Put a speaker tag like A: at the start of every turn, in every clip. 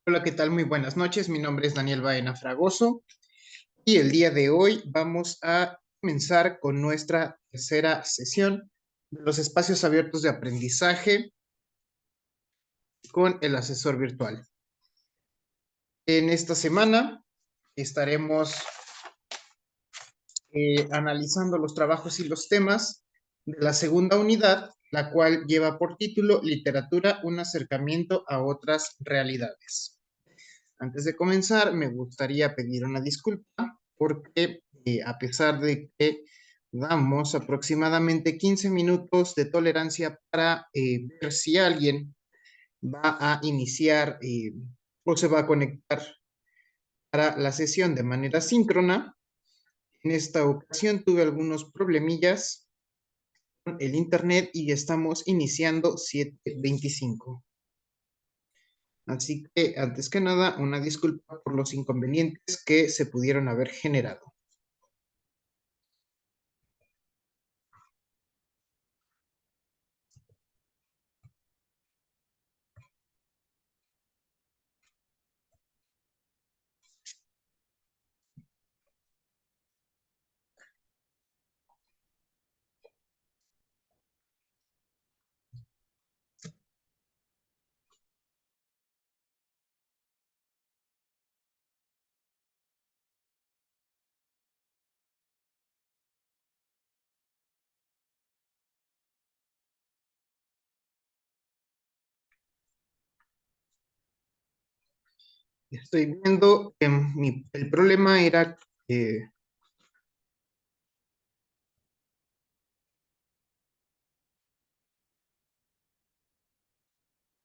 A: Hola, ¿qué tal? Muy buenas noches. Mi nombre es Daniel Baena Fragoso y el día de hoy vamos a comenzar con nuestra tercera sesión de los espacios abiertos de aprendizaje con el asesor virtual. En esta semana estaremos analizando los trabajos y los temas de la segunda unidad, la cual lleva por título Literatura, un acercamiento a otras realidades. Antes de comenzar, me gustaría pedir una disculpa porque a pesar de que damos aproximadamente 15 minutos de tolerancia para ver si alguien va a iniciar o se va a conectar para la sesión de manera síncrona, en esta ocasión tuve algunos problemillas con el internet y estamos iniciando 7:25. Así que, antes que nada, una disculpa por los inconvenientes que se pudieron haber generado. Estoy viendo que el problema era que...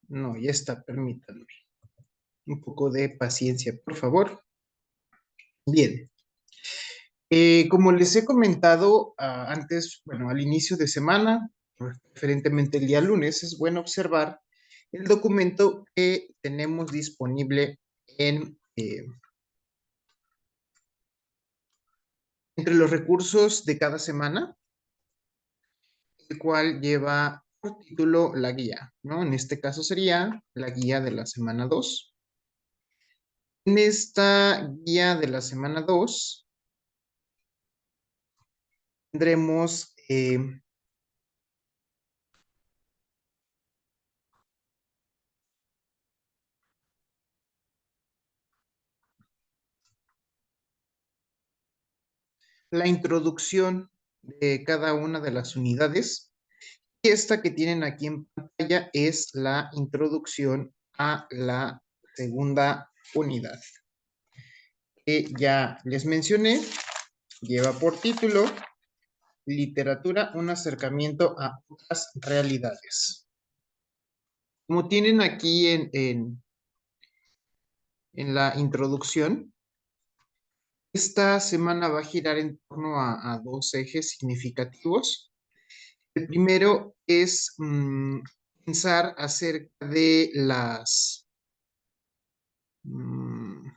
A: No, ya está, permítanme. Un poco de paciencia, por favor. Bien. Como les he comentado antes, bueno, al inicio de semana, preferentemente el día lunes, es bueno observar el documento que tenemos disponible entre los recursos de cada semana, el cual lleva por título la guía, ¿no? En este caso sería la guía de la semana 2. En esta guía de la semana 2 tendremos la introducción de cada una de las unidades. Y esta que tienen aquí en pantalla es la introducción a la segunda unidad, que ya les mencioné, lleva por título Literatura, un acercamiento a otras realidades. Como tienen aquí en la introducción, esta semana va a girar en torno a dos ejes significativos. El primero es pensar acerca de mm,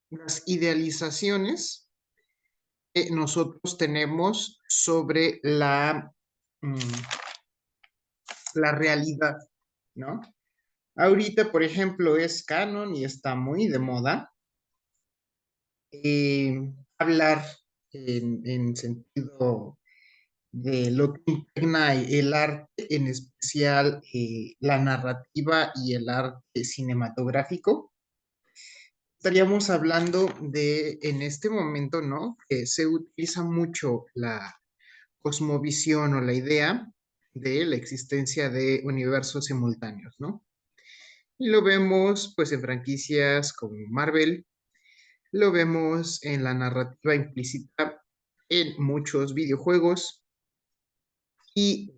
A: las idealizaciones que nosotros tenemos sobre la realidad, ¿no? Ahorita, por ejemplo, es canon y está muy de moda hablar en sentido de lo que impregna el arte, en especial la narrativa y el arte cinematográfico. Estaríamos hablando de, en este momento, ¿no? Que se utiliza mucho la cosmovisión o la idea de la existencia de universos simultáneos, ¿no? Y lo vemos, pues, en franquicias como Marvel, lo vemos en la narrativa implícita en muchos videojuegos y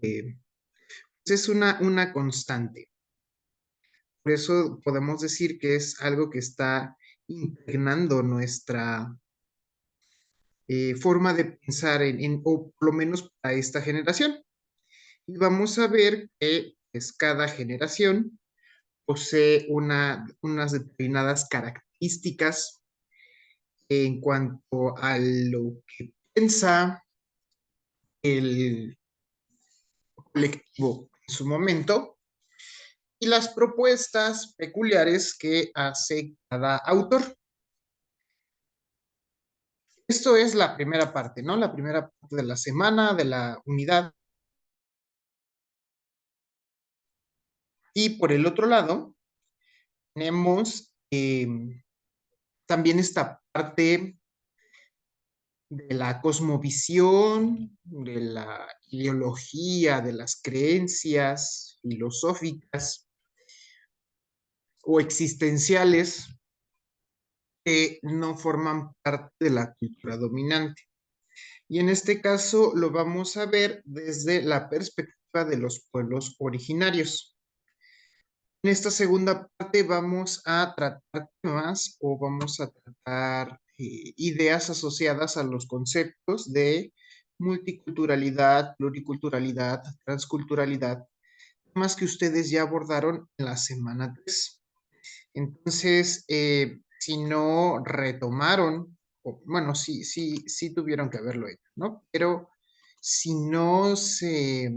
A: es una constante. Por eso podemos decir que es algo que está impregnando nuestra forma de pensar o por lo menos para esta generación. Y vamos a ver que pues, cada generación posee unas determinadas características en cuanto a lo que piensa el colectivo en su momento y las propuestas peculiares que hace cada autor. Esto es la primera parte, ¿no? La primera parte de la semana, de la unidad. Y por el otro lado, tenemos también esta parte de la cosmovisión, de la ideología, de las creencias filosóficas o existenciales que no forman parte de la cultura dominante. Y en este caso lo vamos a ver desde la perspectiva de los pueblos originarios. En esta segunda parte vamos a tratar temas o vamos a tratar ideas asociadas a los conceptos de multiculturalidad, pluriculturalidad, transculturalidad, temas que ustedes ya abordaron en la semana 3. Entonces, si no retomaron, o, bueno, sí tuvieron que haberlo hecho, ¿no? Pero si no se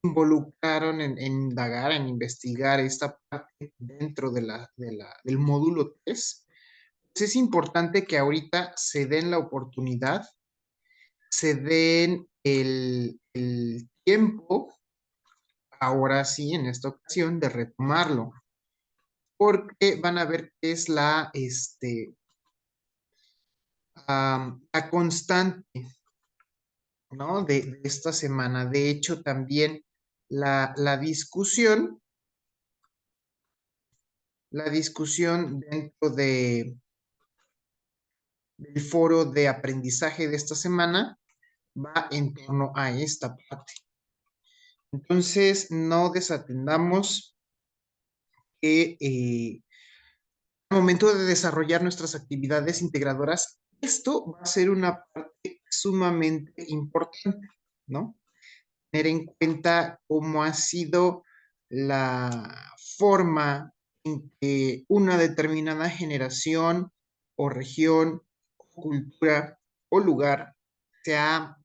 A: involucraron en indagar, en investigar esta parte dentro del módulo 3, pues es importante que ahorita se den la oportunidad, se den el tiempo, ahora sí, en esta ocasión, de retomarlo, porque van a ver que es la constante, ¿no? De esta semana. De hecho, también la discusión dentro del foro de aprendizaje de esta semana va en torno a esta parte. Entonces, no desatendamos que al momento de desarrollar nuestras actividades integradoras, esto va a ser una parte sumamente importante, ¿no? Tener en cuenta cómo ha sido la forma en que una determinada generación o región o cultura o lugar se ha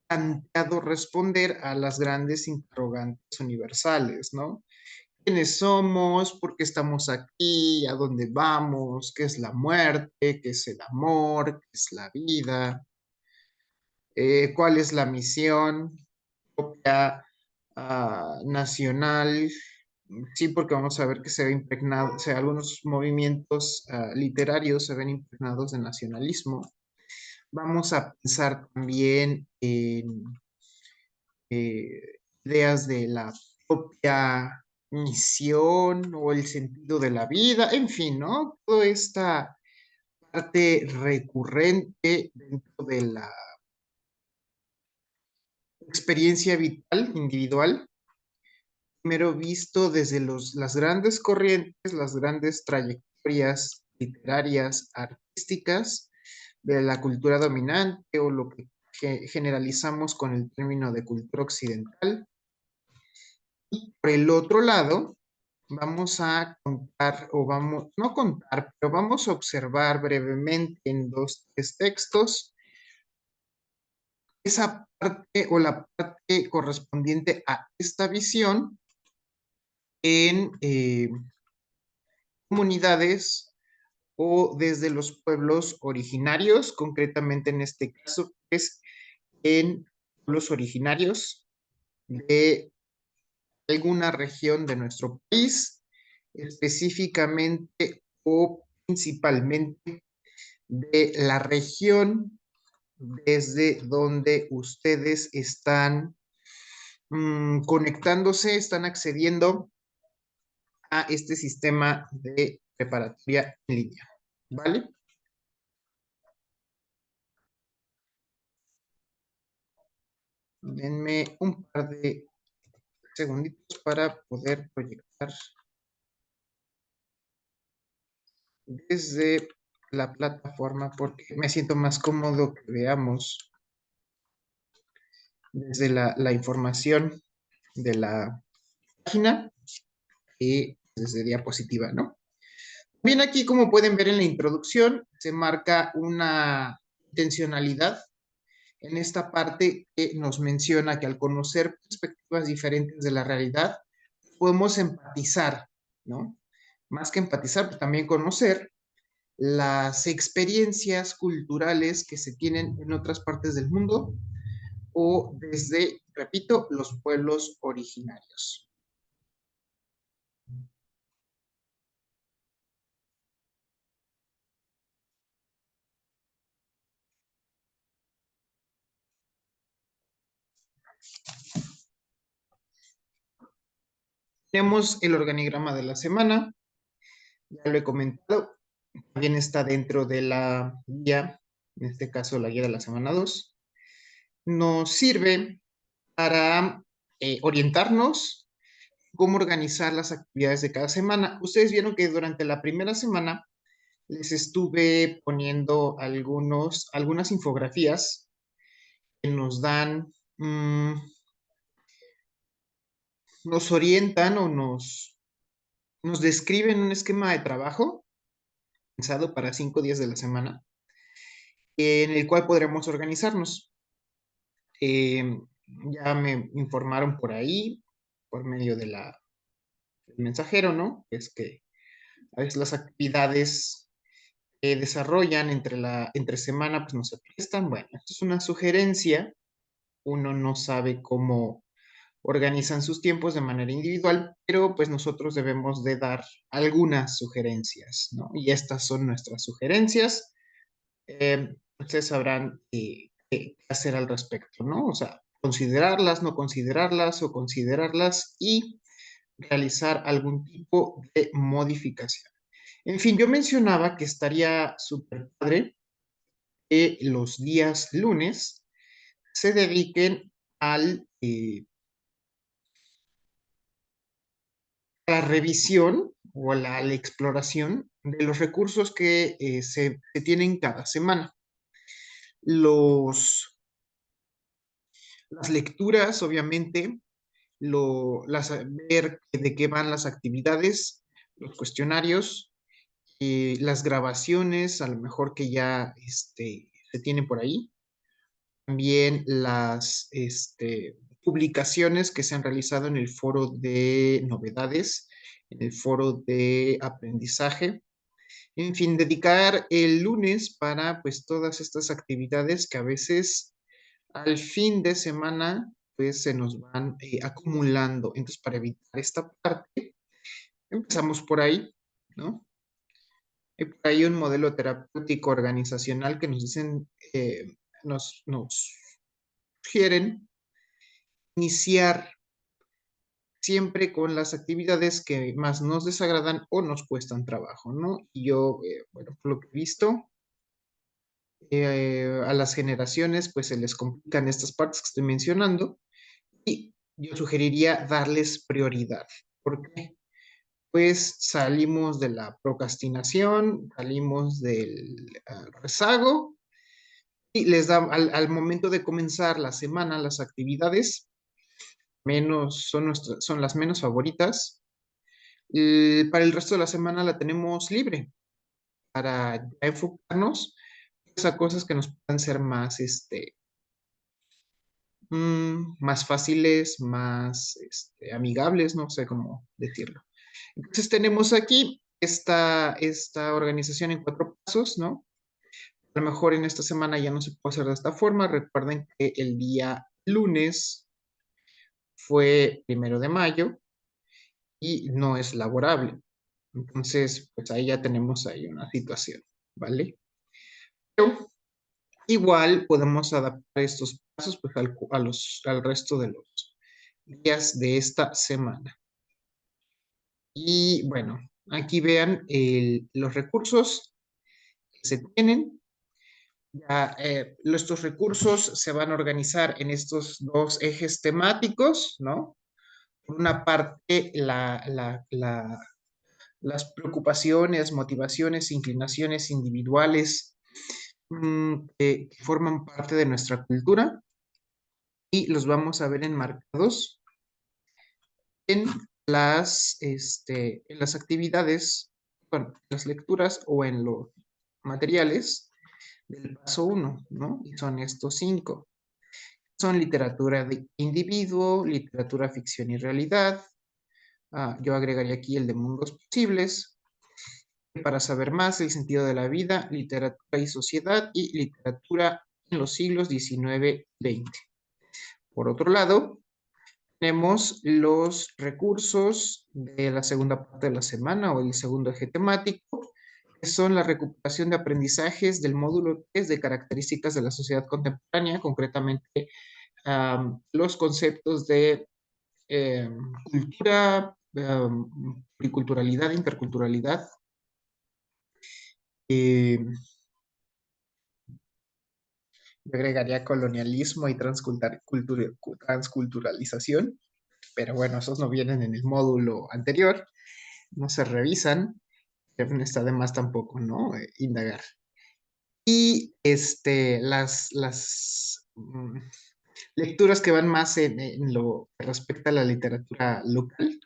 A: planteado responder a las grandes interrogantes universales, ¿no? ¿Quiénes somos? ¿Por qué estamos aquí? ¿A dónde vamos? ¿Qué es la muerte? ¿Qué es el amor? ¿Qué es la vida? ¿Cuál es la misión propia, nacional? Sí, porque vamos a ver que se ve impregnado, o sea, algunos movimientos literarios se ven impregnados de nacionalismo. Vamos a pensar también en ideas de la propia misión o el sentido de la vida, en fin, ¿no? Toda esta parte recurrente dentro de la experiencia vital individual, primero visto desde las grandes corrientes, las grandes trayectorias literarias, artísticas de la cultura dominante o lo que generalizamos con el término de cultura occidental. Y por el otro lado, vamos a contar, o vamos, no contar, pero vamos a observar brevemente en 2, 3 textos esa parte o la parte correspondiente a esta visión en comunidades o desde los pueblos originarios, concretamente en este caso es en pueblos originarios de alguna región de nuestro país, específicamente o principalmente de la región desde donde ustedes están conectándose, están accediendo a este sistema de preparatoria en línea, ¿vale? Denme un par de segunditos para poder proyectar desde la plataforma porque me siento más cómodo que veamos desde la información de la página y desde diapositiva, ¿no? Bien, aquí como pueden ver en la introducción, se marca una intencionalidad en esta parte que nos menciona que al conocer perspectivas diferentes de la realidad, podemos empatizar, ¿no? Más que empatizar, pues también conocer las experiencias culturales que se tienen en otras partes del mundo o desde, repito, los pueblos originarios. Tenemos el organigrama de la semana, ya lo he comentado, también está dentro de la guía, en este caso la guía de la semana 2. Nos sirve para orientarnos cómo organizar las actividades de cada semana. Ustedes vieron que durante la primera semana les estuve poniendo algunas infografías que nos dan, nos orientan o nos describen un esquema de trabajo pensado para 5 días de la semana, en el cual podremos organizarnos. Ya me informaron por ahí, por medio del mensajero, ¿no? Es que a veces las actividades que desarrollan entre semana, pues no se prestan. Bueno, esto es una sugerencia. Uno no sabe cómo organizan sus tiempos de manera individual, pero pues nosotros debemos de dar algunas sugerencias, ¿no? Y estas son nuestras sugerencias. Ustedes sabrán qué hacer al respecto, ¿no? O sea, considerarlas, no considerarlas o considerarlas y realizar algún tipo de modificación. En fin, yo mencionaba que estaría súper padre que los días lunes se dediquen a la revisión o a la exploración de los recursos que se tienen cada semana. Los, las lecturas, obviamente, ver de qué van las actividades, los cuestionarios, las grabaciones, a lo mejor que ya se tienen por ahí, también las publicaciones que se han realizado en el foro de novedades, en el foro de aprendizaje. En fin, dedicar el lunes para pues todas estas actividades que a veces al fin de semana pues se nos van acumulando. Entonces, para evitar esta parte, empezamos por ahí, ¿no? Hay por ahí un modelo terapéutico organizacional que nos dicen, nos sugieren iniciar siempre con las actividades que más nos desagradan o nos cuestan trabajo, ¿no? Y yo, bueno, por lo que he visto, a las generaciones pues se les complican estas partes que estoy mencionando y yo sugeriría darles prioridad. ¿Por qué? Pues salimos de la procrastinación, salimos del rezago y les da al momento de comenzar la semana las actividades son las menos favoritas. Para el resto de la semana la tenemos libre para ya enfocarnos pues, a cosas que nos puedan ser más, más fáciles, más amigables, no sé cómo decirlo. Entonces tenemos aquí esta organización en 4 pasos, ¿no? A lo mejor en esta semana ya no se puede hacer de esta forma. Recuerden que el día lunes fue 1 de mayo y no es laborable. Entonces, pues ahí ya tenemos ahí una situación, ¿vale? Pero igual podemos adaptar estos pasos pues, al resto de los días de esta semana. Y bueno, aquí vean los recursos que se tienen. Ya, estos recursos se van a organizar en estos dos ejes temáticos, ¿no? Por una parte, las preocupaciones, motivaciones, inclinaciones individuales que forman parte de nuestra cultura y los vamos a ver enmarcados en en las actividades, bueno, las lecturas o en los materiales del paso 1, ¿no? Y son estos 5. son literatura de individuo, literatura ficción y realidad. Yo agregaría aquí el de mundos posibles. Para saber más, el sentido de la vida, literatura y sociedad y literatura en los siglos XIX y XX. Por otro lado, tenemos los recursos de la segunda parte de la semana o el segundo eje temático, que son la recuperación de aprendizajes del módulo 3 de características de la sociedad contemporánea, concretamente los conceptos de cultura, pluriculturalidad, interculturalidad. Yo agregaría colonialismo y transculturalización, pero bueno, esos no vienen en el módulo anterior, no se revisan, pero no está de más tampoco, ¿no? Indagar. Y las lecturas que van más en lo que respecta a la literatura local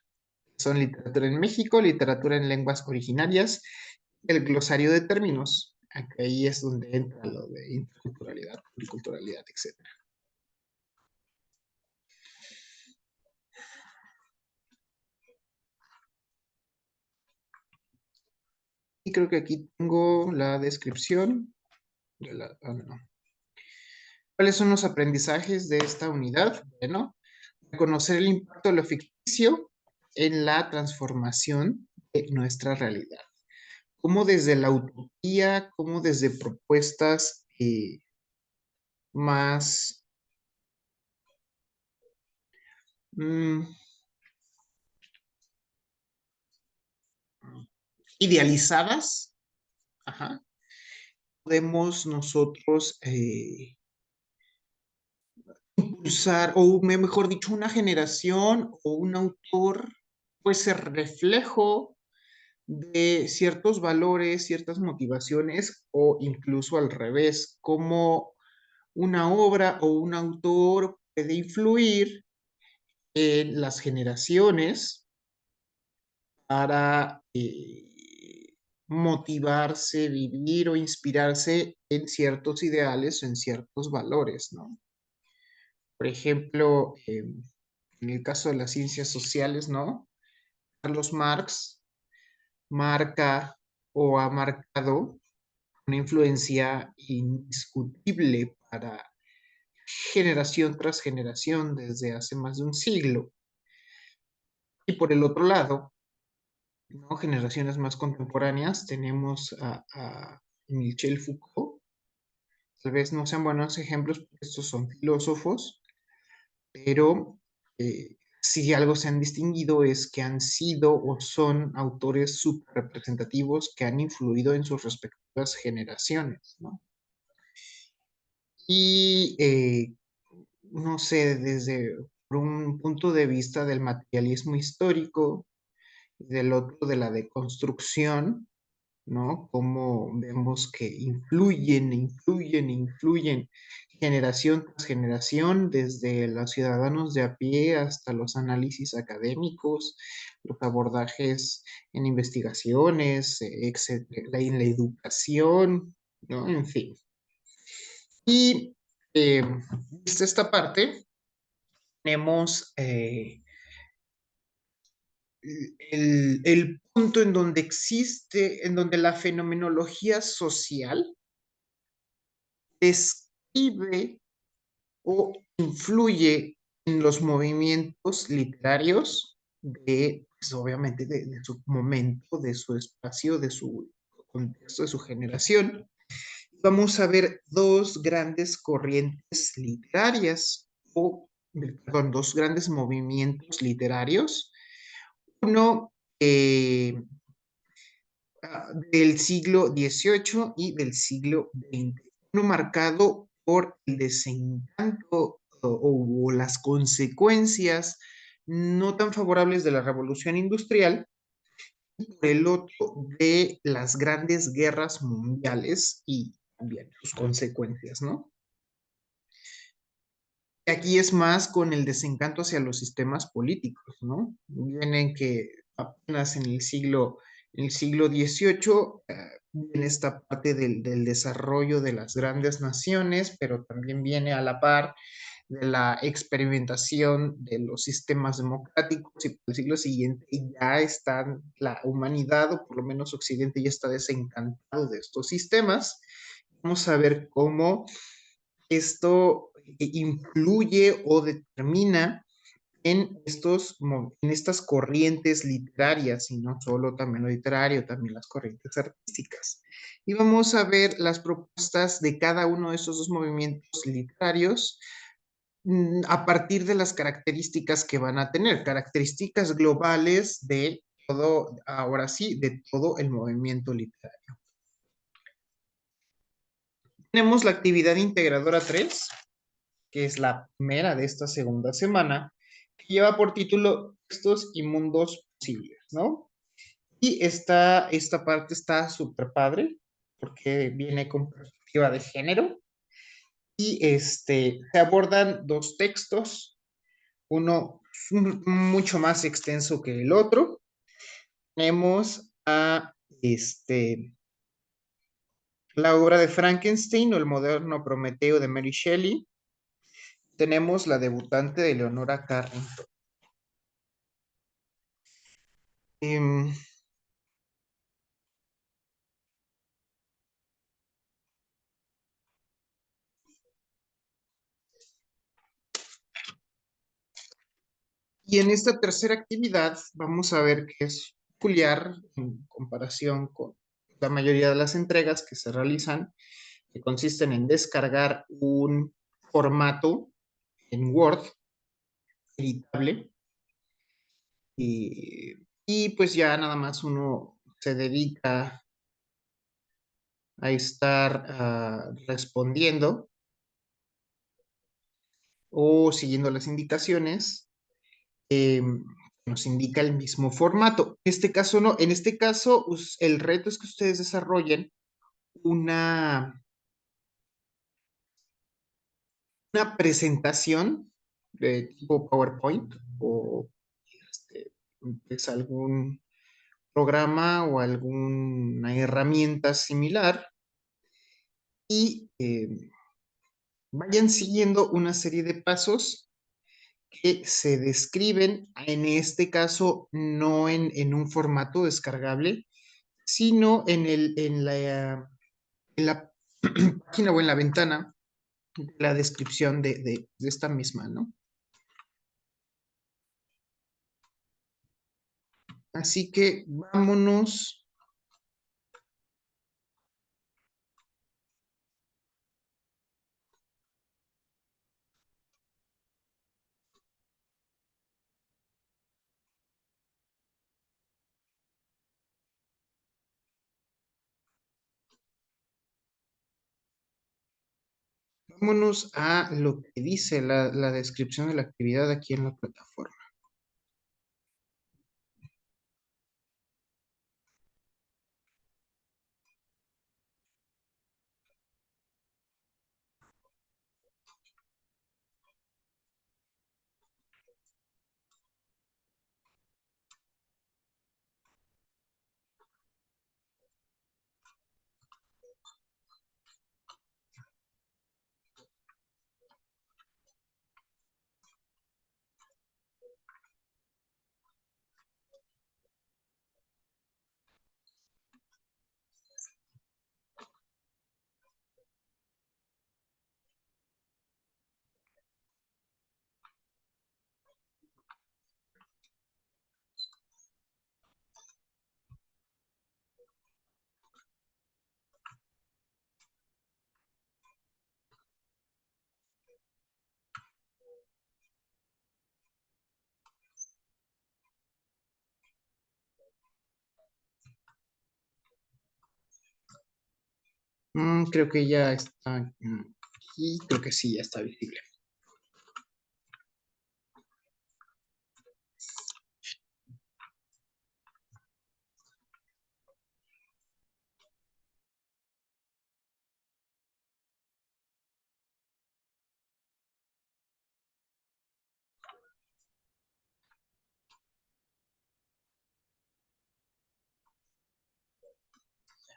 A: son literatura en México, literatura en lenguas originarias, el glosario de términos. Ahí es donde entra lo de interculturalidad, pluriculturalidad, etc. Y creo que aquí tengo la descripción de no. ¿Cuáles son los aprendizajes de esta unidad? Bueno, reconocer el impacto de lo ficticio en la transformación de nuestra realidad. Como desde la utopía, como desde propuestas más mm, idealizadas, ajá, podemos nosotros impulsar, o mejor dicho, una generación o un autor, pues ser reflejo de ciertos valores, ciertas motivaciones, o incluso al revés, como una obra o un autor puede influir en las generaciones para motivarse, vivir o inspirarse en ciertos ideales o en ciertos valores, ¿no? Por ejemplo, en el caso de las ciencias sociales, ¿no? Carlos Marx marca o ha marcado una influencia indiscutible para generación tras generación desde hace más de un siglo. Y por el otro lado, ¿no? Generaciones más contemporáneas, tenemos a Michel Foucault. Tal vez no sean buenos ejemplos, porque estos son filósofos, pero si algo se han distinguido es que han sido o son autores súper representativos que han influido en sus respectivas generaciones, ¿no? Y no sé, desde por un punto de vista del materialismo histórico, del otro de la deconstrucción, ¿no? Cómo vemos que influyen generación tras generación, desde los ciudadanos de a pie hasta los análisis académicos, los abordajes en investigaciones, etcétera, en la educación, ¿no? En fin. Y vista esta parte, tenemos el punto en donde existe, en donde la fenomenología social describe o influye en los movimientos literarios de, pues, obviamente, de su momento, de su espacio, de su contexto, de su generación. Vamos a ver dos grandes corrientes literarias, o, perdón, dos grandes movimientos literarios. Uno del siglo XVIII y del siglo XX. Uno marcado por el desencanto o las consecuencias no tan favorables de la revolución industrial, y por el otro de las grandes guerras mundiales y también sus consecuencias, ¿no? Aquí es más con el desencanto hacia los sistemas políticos, ¿no? Vienen que apenas en el siglo XVIII, viene esta parte del desarrollo de las grandes naciones, pero también viene a la par de la experimentación de los sistemas democráticos y por el siglo siguiente ya están, la humanidad, o por lo menos Occidente, ya está desencantado de estos sistemas. Vamos a ver cómo esto influye o determina en estas corrientes literarias, y no solo también lo literario, también las corrientes artísticas. Y vamos a ver las propuestas de cada uno de esos dos movimientos literarios a partir de las características que van a tener, características globales de todo, ahora sí, de todo el movimiento literario. Tenemos la actividad integradora 3, que es la primera de esta segunda semana, que lleva por título Textos y mundos posibles, ¿no? Y esta parte está súper padre, porque viene con perspectiva de género, y se abordan dos textos, uno mucho más extenso que el otro. Tenemos a la obra de Frankenstein o el moderno Prometeo de Mary Shelley. Tenemos la debutante de Leonora Carrington. Em, y en esta tercera actividad vamos a ver que es peculiar en comparación con la mayoría de las entregas que se realizan, que consisten en descargar un formato en Word editable y pues ya nada más uno se dedica a estar respondiendo o siguiendo las indicaciones. Nos indica el mismo formato. En este caso no, en este caso el reto es que ustedes desarrollen una, una presentación de tipo PowerPoint o este, pues algún programa o alguna herramienta similar y vayan siguiendo una serie de pasos que se describen, en este caso no en un formato descargable, sino en la página o en la ventana de la descripción de esta misma, ¿no? Así que vámonos a lo que dice la descripción de la actividad aquí en la plataforma. Creo que ya está aquí, creo que sí, ya está visible.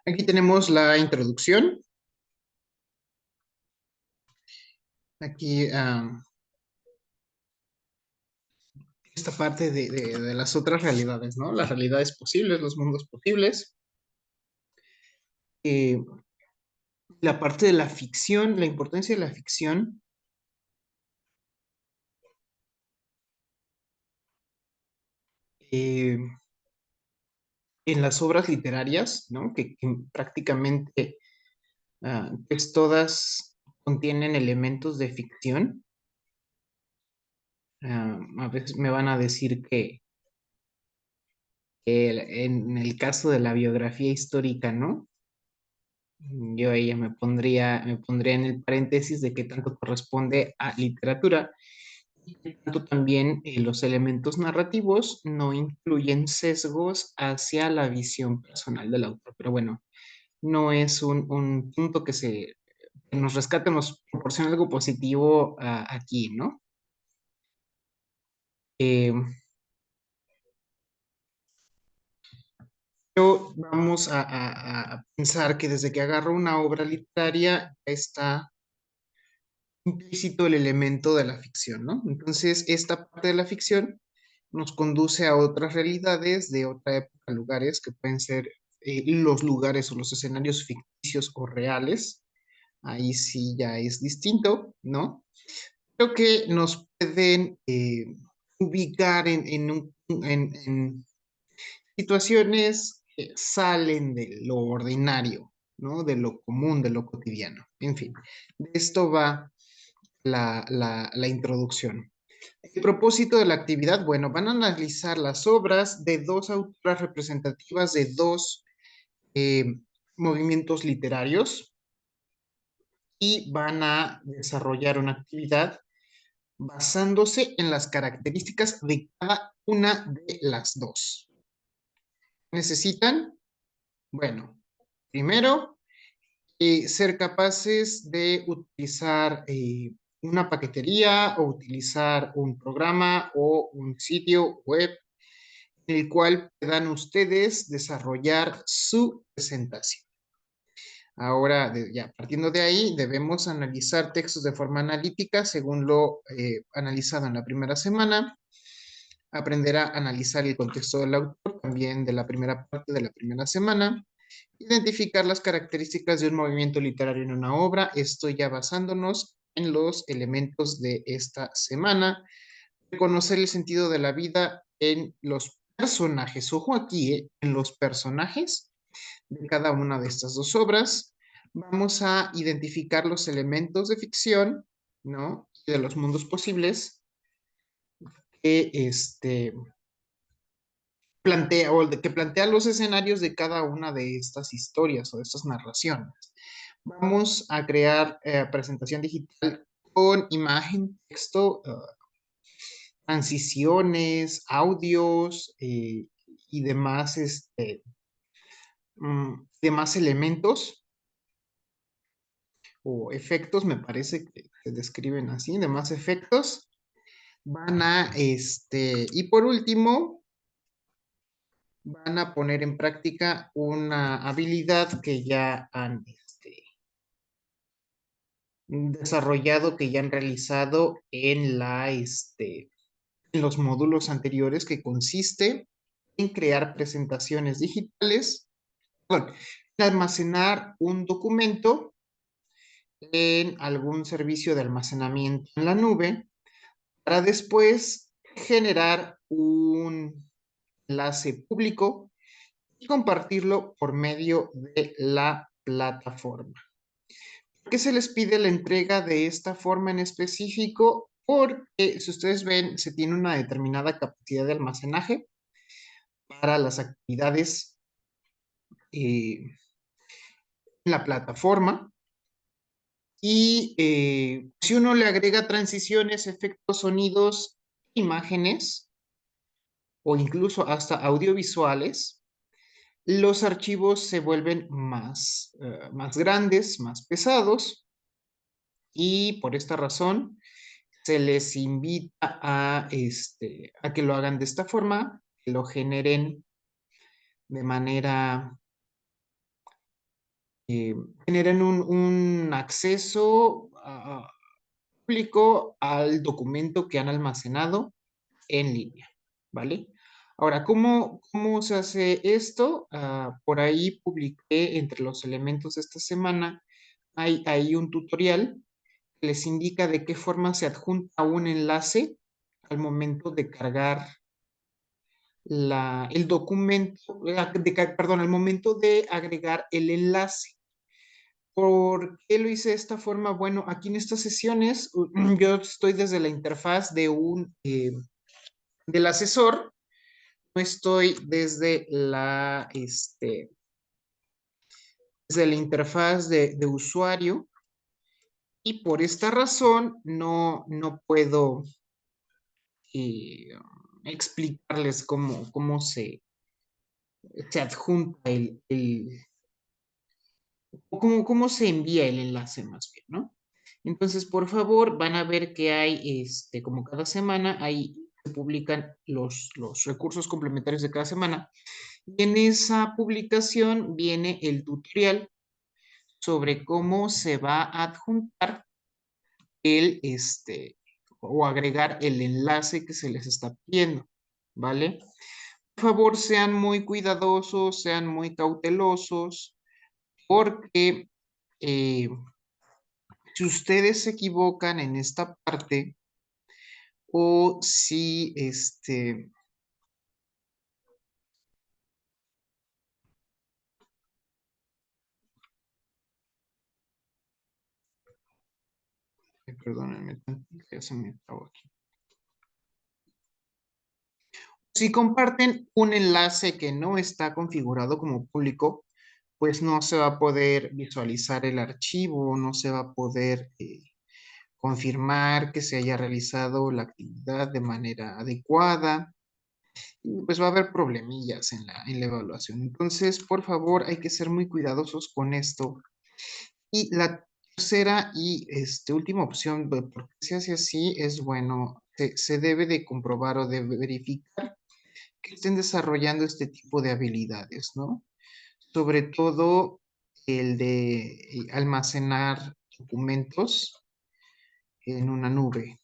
A: Aquí tenemos la introducción. Aquí esta parte de las otras realidades, ¿no? Las realidades posibles, los mundos posibles. Eh, la parte de la ficción, la importancia de la ficción. eh, en las obras literarias, ¿no? Que prácticamente pues todas contienen elementos de ficción. A veces me van a decir que en el caso de la biografía histórica, ¿no? Yo ahí me pondría en el paréntesis de qué tanto corresponde a literatura y qué tanto también los elementos narrativos no incluyen sesgos hacia la visión personal del autor. Pero bueno, no es un punto que nos rescate, nos proporciona algo positivo aquí, ¿no? Eh, pero vamos a pensar que desde que agarro una obra literaria está implícito el elemento de la ficción, ¿no? Entonces, esta parte de la ficción nos conduce a otras realidades de otra época, lugares que pueden ser los lugares o los escenarios ficticios o reales. Ahí sí ya es distinto, ¿no? Creo que nos pueden ubicar en situaciones que salen de lo ordinario, ¿no? De lo común, de lo cotidiano. En fin, de esto va la introducción. El propósito de la actividad, bueno, van a analizar las obras de dos autoras representativas de dos eh, movimientos literarios y van a desarrollar una actividad basándose en las características de cada una de las dos. Necesitan, bueno, primero, ser capaces de utilizar una paquetería o utilizar un programa o un sitio web en el cual puedan ustedes desarrollar su presentación. Ahora, ya partiendo de ahí, debemos analizar textos de forma analítica según lo analizado en la primera semana, aprender a analizar el contexto del autor también de la primera parte de la primera semana, identificar las características de un movimiento literario en una obra, esto ya basándonos en los elementos de esta semana, reconocer el sentido de la vida en los personajes, ojo aquí, en los personajes de cada una de estas dos obras. Vamos a identificar los elementos de ficción, ¿no? De los mundos posibles que plantea o que plantea los escenarios de cada una de estas historias o de estas narraciones. Vamos a crear presentación digital con imagen, texto, transiciones, audios y demás, demás elementos o efectos, me parece que se describen así, demás efectos. Y por último, van a poner en práctica una habilidad que ya han desarrollado, que ya han realizado en los módulos anteriores, que consiste en crear presentaciones digitales, bueno, en almacenar un documento en algún servicio de almacenamiento en la nube para después generar un enlace público y compartirlo por medio de la plataforma. ¿Por qué se les pide la entrega de esta forma en específico? Porque si ustedes ven, se tiene una determinada capacidad de almacenaje para las actividades en la plataforma. Y si uno le agrega transiciones, efectos, sonidos, imágenes o incluso hasta audiovisuales, los archivos se vuelven más grandes, más pesados, y por esta razón se les invita a que lo hagan de esta forma, que lo generen de manera, eh, generen un acceso público al documento que han almacenado en línea. ¿vale? Ahora, ¿cómo se hace esto? Por ahí publiqué entre los elementos de esta semana, hay un tutorial que les indica de qué forma se adjunta un enlace al momento de cargar el documento, perdón, al momento de agregar el enlace. ¿Por qué lo hice de esta forma? Bueno, aquí en estas sesiones yo estoy desde la interfaz del asesor, no estoy desde la interfaz de usuario y por esta razón no puedo eh, explicarles cómo se adjunta cómo se envía el enlace más bien, ¿no? Entonces, por favor, van a ver que hay, como cada semana, ahí se publican los recursos complementarios de cada semana. Y en esa publicación viene el tutorial sobre cómo se va a adjuntar o agregar el enlace que se les está pidiendo, ¿vale? Por favor, sean muy cuidadosos, sean muy cautelosos, porque eh, si ustedes se equivocan en esta parte o si, perdónenme, ya se me trabó aquí. Si comparten un enlace que no está configurado como público, pues no se va a poder visualizar el archivo, no se va a poder confirmar que se haya realizado la actividad de manera adecuada. Y pues va a haber problemillas en la evaluación. Entonces, por favor, hay que ser muy cuidadosos con esto. Y la tercera y última opción, ¿por qué se hace así? Es bueno, se debe de comprobar o de verificar que estén desarrollando este tipo de habilidades, ¿no? Sobre todo el de almacenar documentos en una nube.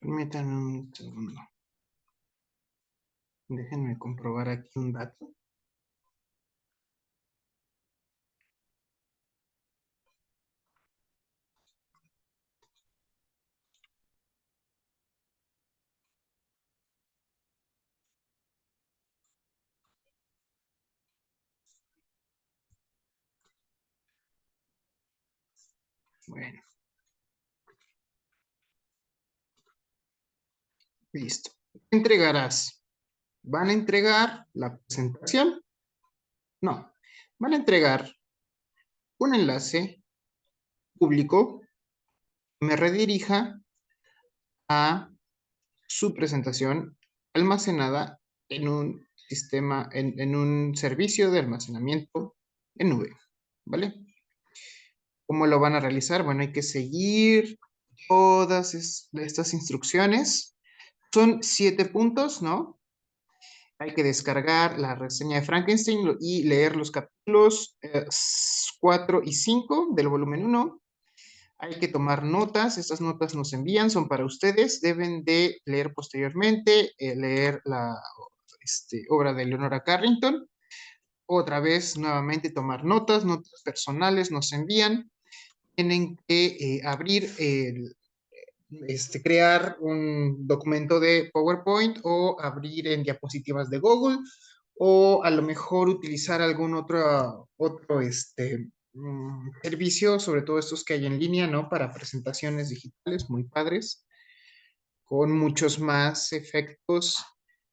A: Permítanme un segundo. Déjenme comprobar aquí un dato. Bueno, listo. Entregarás. ¿Van a entregar la presentación? No. Van a entregar un enlace público que me redirija a su presentación almacenada en un sistema, en un servicio de almacenamiento en nube, ¿vale? ¿Cómo lo van a realizar? Bueno, hay que seguir todas estas instrucciones. Son 7 puntos, ¿no? Hay que descargar la reseña de Frankenstein y leer los capítulos 4 y 5 del volumen 1. Hay que tomar notas, estas notas nos envían, son para ustedes, deben de leer posteriormente, leer la obra de Leonora Carrington, otra vez nuevamente tomar notas personales nos envían, tienen que abrir crear un documento de PowerPoint o abrir en diapositivas de Google o a lo mejor utilizar algún otro servicio, sobre todo estos que hay en línea, ¿no? Para presentaciones digitales muy padres, con muchos más efectos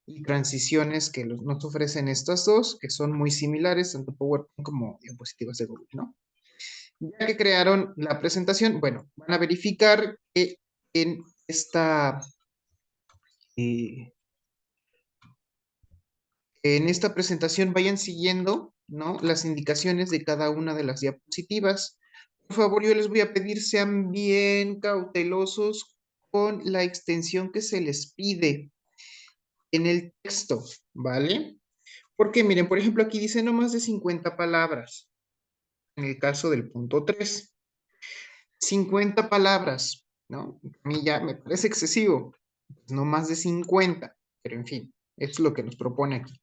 A: y transiciones que nos ofrecen estas dos, que son muy similares, tanto PowerPoint como diapositivas de Google, ¿no? Ya que crearon la presentación, bueno, van a verificar que en esta, eh, En esta presentación vayan siguiendo, ¿no?, las indicaciones de cada una de las diapositivas. Por favor, yo les voy a pedir sean bien cautelosos con la extensión que se les pide en el texto, ¿vale? Porque miren, por ejemplo, aquí dice no más de 50 palabras, en el caso del punto 3. 50 palabras, ¿no? A mí ya me parece excesivo, no más de 50, pero en fin, esto es lo que nos propone aquí.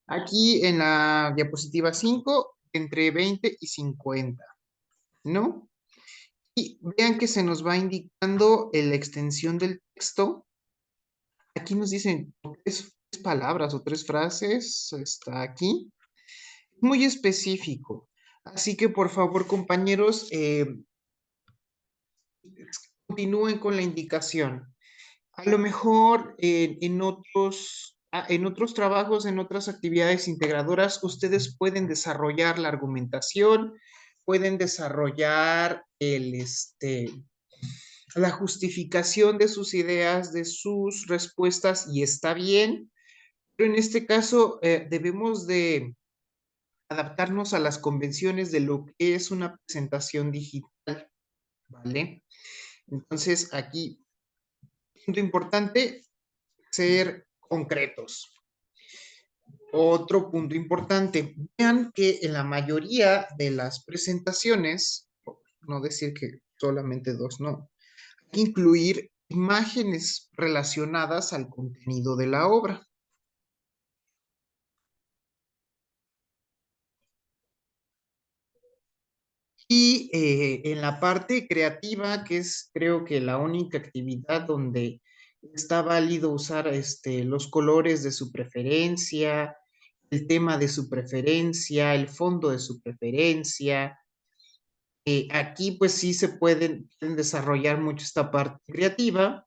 A: Aquí en la diapositiva 5, entre 20 y 50, ¿no? Y vean que se nos va indicando la extensión del texto. Aquí nos dicen tres palabras o tres frases, está aquí. Muy específico. Así que por favor, compañeros, continúen con la indicación. A lo mejor en otros trabajos, en otras actividades integradoras, ustedes pueden desarrollar la argumentación, pueden desarrollar la justificación de sus ideas, de sus respuestas, y está bien, pero en este caso debemos de adaptarnos a las convenciones de lo que es una presentación digital, ¿vale? Entonces, aquí, punto importante, ser concretos. Otro punto importante, vean que en la mayoría de las presentaciones, no decir que solamente dos, no, hay que incluir imágenes relacionadas al contenido de la obra. Y en la parte creativa, que es creo que la única actividad donde está válido usar los colores de su preferencia, el tema de su preferencia, el fondo de su preferencia. Aquí pues sí se pueden desarrollar mucho esta parte creativa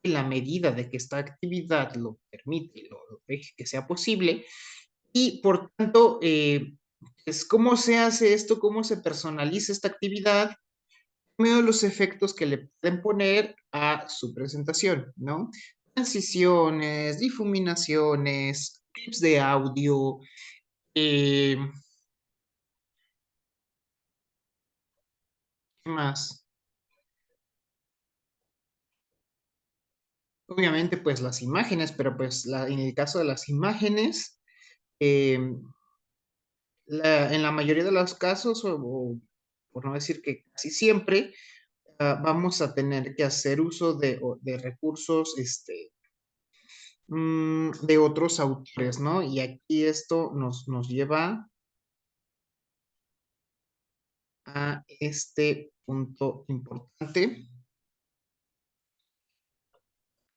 A: en la medida de que esta actividad lo permite, lo deje que sea posible. Y por tanto, pues, ¿cómo se hace esto? ¿Cómo se personaliza esta actividad? Medio de los efectos que le pueden poner a su presentación, ¿no? Transiciones, difuminaciones, clips de audio, ¿qué más? Obviamente, pues las imágenes, pero pues en el caso de las imágenes, eh, en la mayoría de los casos, o por no decir que casi siempre, vamos a tener que hacer uso de recursos de otros autores, ¿no? Y aquí esto nos lleva a este punto importante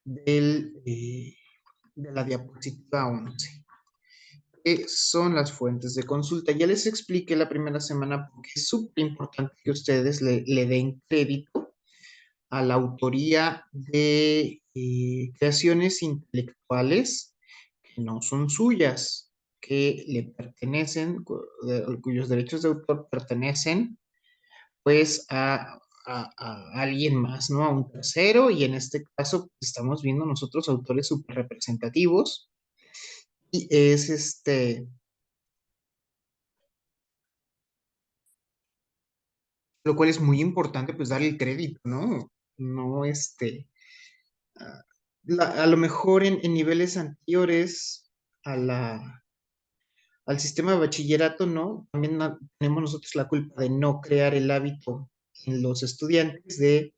A: de la diapositiva 11, que son las fuentes de consulta. Ya les expliqué la primera semana porque es súper importante que ustedes le den crédito a la autoría de creaciones intelectuales que no son suyas, que le pertenecen, cuyos derechos de autor pertenecen pues a alguien más, ¿no? A un tercero, y en este caso pues, estamos viendo nosotros autores súper representativos, y es lo cual es muy importante pues darle el crédito, ¿no? No a, a lo mejor en niveles anteriores a al sistema de bachillerato, ¿no? También tenemos nosotros la culpa de no crear el hábito en los estudiantes de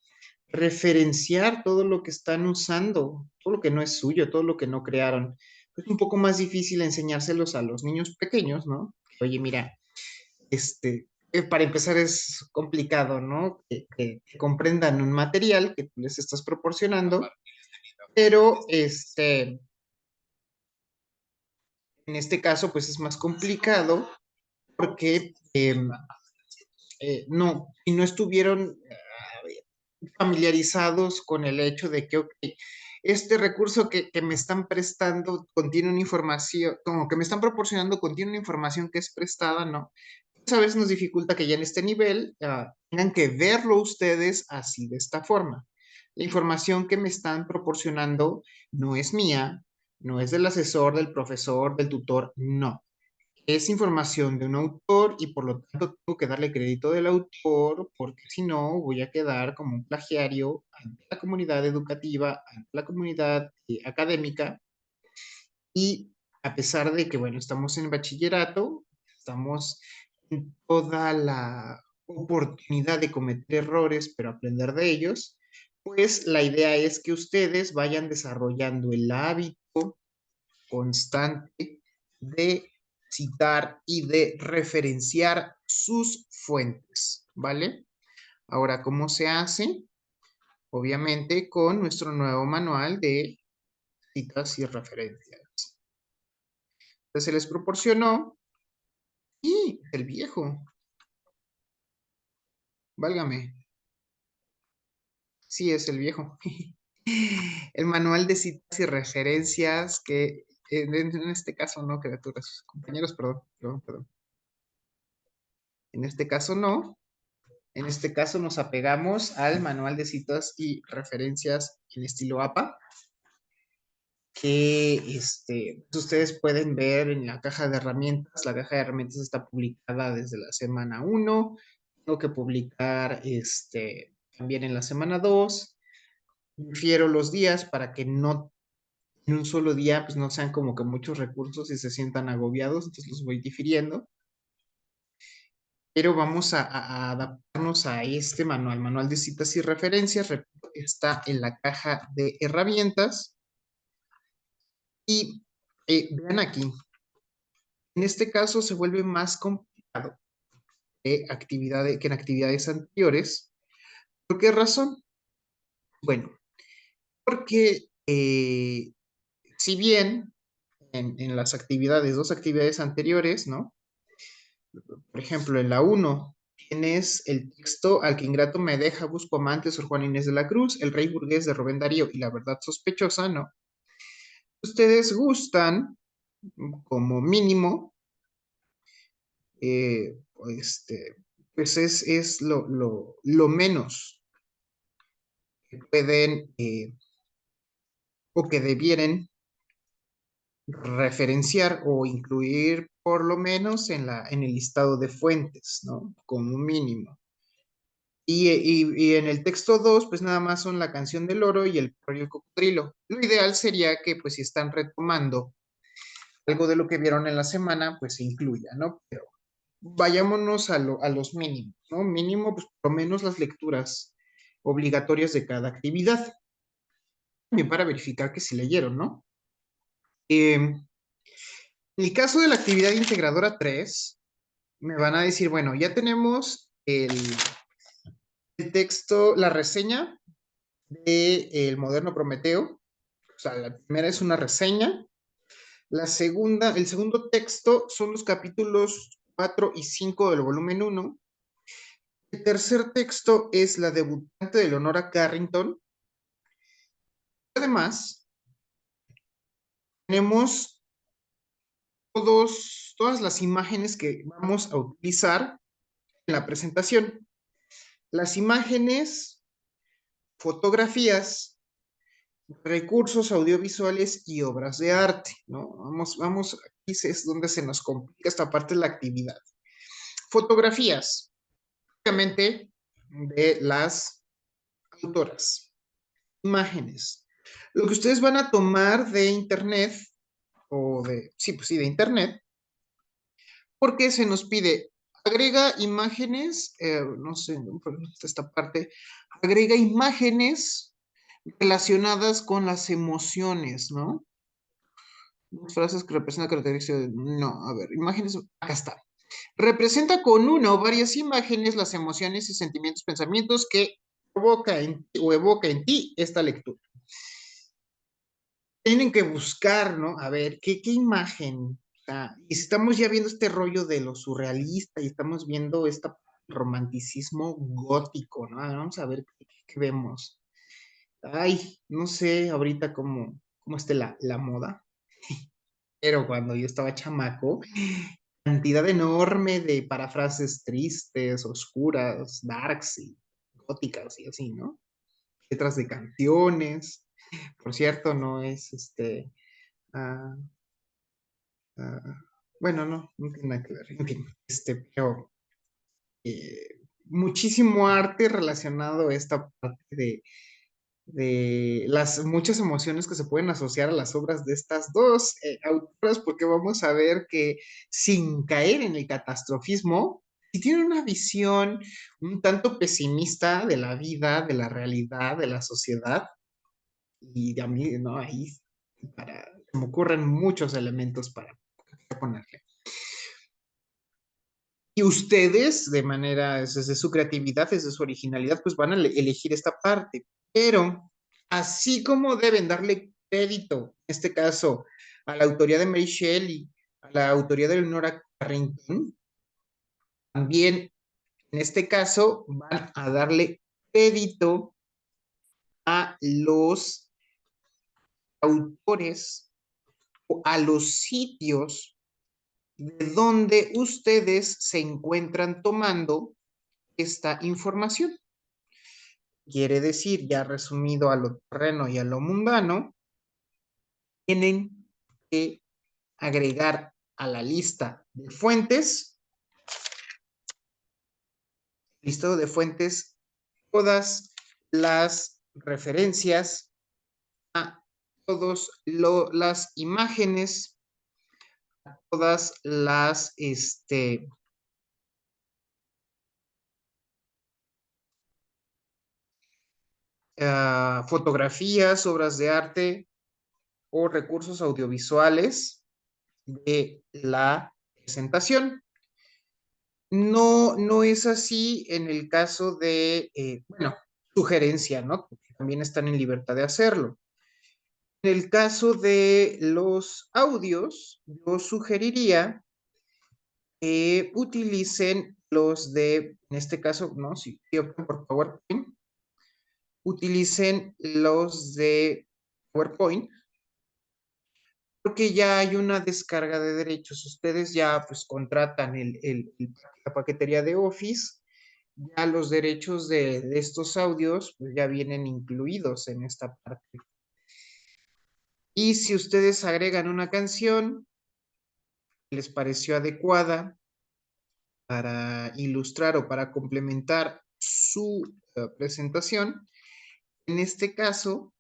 A: referenciar todo lo que están usando, todo lo que no es suyo, todo lo que no crearon. Es un poco más difícil enseñárselos a los niños pequeños, ¿no? Oye, mira, para empezar es complicado, ¿no? Que comprendan un material que tú les estás proporcionando, pero en este caso, pues es más complicado porque no, y no estuvieron familiarizados con el hecho de que, ok, este recurso que me están prestando contiene una información, como que me están proporcionando contiene una información que es prestada, ¿no? Pues a veces nos dificulta que ya en este nivel tengan que verlo ustedes así, de esta forma. La información que me están proporcionando no es mía, no es del asesor, del profesor, del tutor, no. Es información de un autor y por lo tanto tengo que darle crédito del autor porque si no voy a quedar como un plagiario ante la comunidad educativa, ante la comunidad académica y a pesar de que, bueno, estamos en bachillerato, estamos en toda la oportunidad de cometer errores, pero aprender de ellos, pues la idea es que ustedes vayan desarrollando el hábito constante de citar y de referenciar sus fuentes, ¿vale? Ahora, ¿cómo se hace? Obviamente con nuestro nuevo manual de citas y referencias. Entonces se les proporcionó y el viejo, válgame, sí es el viejo. El manual de citas y referencias que en este caso no, criaturas, compañeros, perdón. En este caso no, en este caso nos apegamos al manual de citas y referencias en estilo APA, que ustedes pueden ver en la caja de herramientas. La caja de herramientas está publicada desde la semana 1. Tengo que publicar también en la semana 2. Difiero los días para que no en un solo día pues no sean como que muchos recursos y se sientan agobiados, entonces los voy difiriendo. Pero vamos a adaptarnos a este manual, manual de citas y referencias. Repito, está en la caja de herramientas. Y vean aquí, en este caso se vuelve más complicado que en actividades anteriores. ¿Por qué razón? Bueno, porque si bien en las actividades, dos actividades anteriores, ¿no? Por ejemplo, en la 1 tienes el texto Al que ingrato me deja, busco amantes, Sor Juana Inés de la Cruz, El rey burgués de Rubén Darío y La verdad sospechosa, ¿no? Ustedes gustan, como mínimo, eh, pues es lo menos que pueden o que debieren referenciar o incluir por lo menos en el listado de fuentes, ¿no? Como mínimo. Y en el texto 2 pues nada más son la canción del oro y el perro y el cocodrilo. Lo ideal sería que, pues, si están retomando algo de lo que vieron en la semana, pues se incluya, ¿no? Pero vayámonos a los mínimos, ¿no? Mínimo, pues por lo menos las lecturas obligatorias de cada actividad. También para verificar que sí leyeron, ¿no? En el caso de la actividad integradora 3 me van a decir, bueno, ya tenemos el texto, la reseña de El moderno Prometeo. O sea, la primera es una reseña. El segundo texto son los capítulos 4 y 5 del volumen 1. El tercer texto es la debutante de Leonora Carrington. Además, tenemos todas las imágenes que vamos a utilizar en la presentación. Las imágenes, fotografías, recursos audiovisuales y obras de arte, ¿no? Aquí es donde se nos complica esta parte de la actividad. Fotografías, obviamente, de las autoras. Imágenes. Lo que ustedes van a tomar de internet, sí, de internet, porque se nos pide, agrega imágenes, no sé, esta parte, agrega imágenes relacionadas con las emociones, ¿no? Frases que representan características, no, a ver, imágenes, acá está. Representa con una o varias imágenes las emociones y sentimientos, pensamientos que provoca o evoca en ti esta lectura. Tienen que buscar, ¿no? A ver, ¿qué imagen? O sea, y estamos ya viendo este rollo de lo surrealista y estamos viendo este romanticismo gótico, ¿no? A ver, vamos a ver qué vemos. Ay, no sé ahorita cómo esté la moda, pero cuando yo estaba chamaco, cantidad enorme de parafrases tristes, oscuras, darks y góticas y así, ¿no? Letras de canciones. Por cierto, no es Ah, ah, bueno, no tiene nada que ver. En fin, pero muchísimo arte relacionado a esta parte de las muchas emociones que se pueden asociar a las obras de estas dos autoras, porque vamos a ver que sin caer en el catastrofismo, si tienen una visión un tanto pesimista de la vida, de la realidad, de la sociedad, y a mí, ¿no? Ahí se me ocurren muchos elementos para ponerle. Y ustedes, de manera, desde su creatividad, desde su originalidad, pues van a elegir esta parte. Pero, así como deben darle crédito, en este caso, a la autoría de Mary Shelley, a la autoría de Leonora Carrington, también, en este caso, van a darle crédito a los autores o a los sitios de donde ustedes se encuentran tomando esta información. Quiere decir, ya resumido a lo terreno y a lo mundano, tienen que agregar a la lista de fuentes, listado de fuentes, todas las referencias a todas las imágenes, todas las fotografías, obras de arte o recursos audiovisuales de la presentación. No es así en el caso de, bueno, sugerencia, ¿no? Porque también están en libertad de hacerlo. En el caso de los audios, yo sugeriría que utilicen los de, en este caso, ¿no? Si optan por PowerPoint, utilicen los de PowerPoint, porque ya hay una descarga de derechos. Ustedes ya pues contratan la paquetería de Office, ya los derechos de estos audios pues, ya vienen incluidos en esta parte. Y si ustedes agregan una canción que les pareció adecuada para ilustrar o para complementar su presentación, en este caso,